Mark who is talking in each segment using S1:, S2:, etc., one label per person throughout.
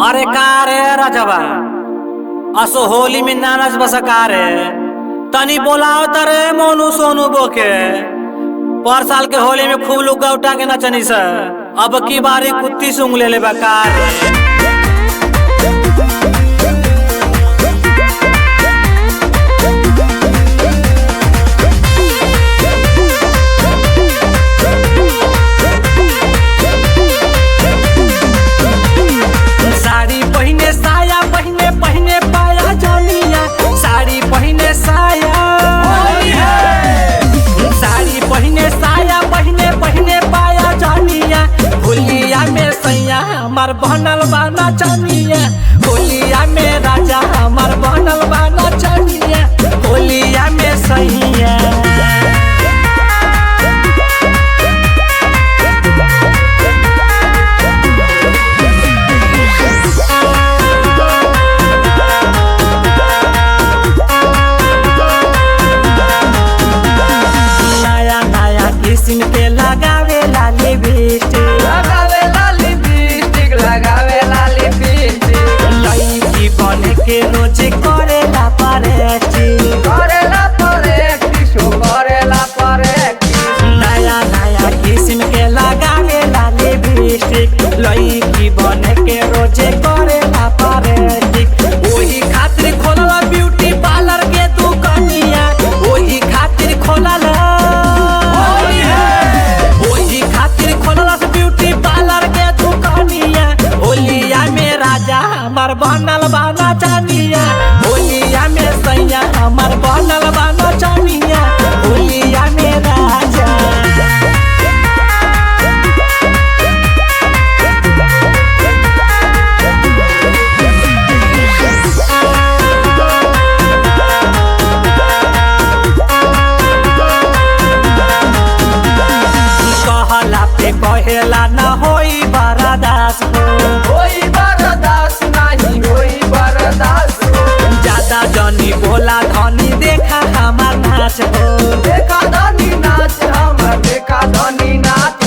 S1: अरे का रे राजवा असो होली में नानस बसका रे तनी बोलाओ तरे मोनू सोनू बोके। पर साल के होली में खूब लोग उठा के नचनी से अब की बारी कुत्ती सुंग ले बेकार। साड़ी पहने साया पहने पहने पाया जानिया साड़ी पहने साया साड़ी पहने साया पहने पहने पाया जानिया होलिया में सैया हमार बनल बाना चानिया होलिया में राजा हमार बनल बाना चानिया होलिया में सैया। किसिम के लगावे लाली लिपस्टिक
S2: लगावे लाली लिपस्टिक
S1: लईकी बने के रोज करेला प्रैक्टिस नया नया किसिम के लगावे लाली लिपस्टिक लईकी बने के रोज करेला प्रैक्टिस ओही खातिर खोलला ब्यूटी पार्लर के दुकानिया ओही खातिर खोलला हमार बनल बाना चानिया होलिया में सैया हमार बनल बाना चानिया होलिया में राजा। कहला पे कहेला न होई बरदास ज्यादा जनी बोला धनी देखा हमार नाच हो
S2: देखा धनी नाच हमर देखा धनी नाच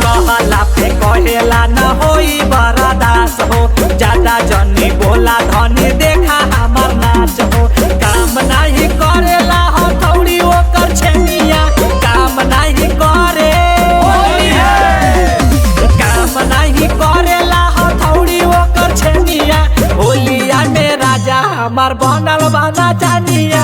S1: कहला पे कहेला न होई बरदास हो ज्यादा जनी बोला धनी देखा हमार नाच हो काम नहीं करेला हथौड़ी ओकर छेनिया काम नहीं करे काम नहीं करेला हथौड़ी ओकर छेनिया होलिया में राजा हमार बनल बाना चानिया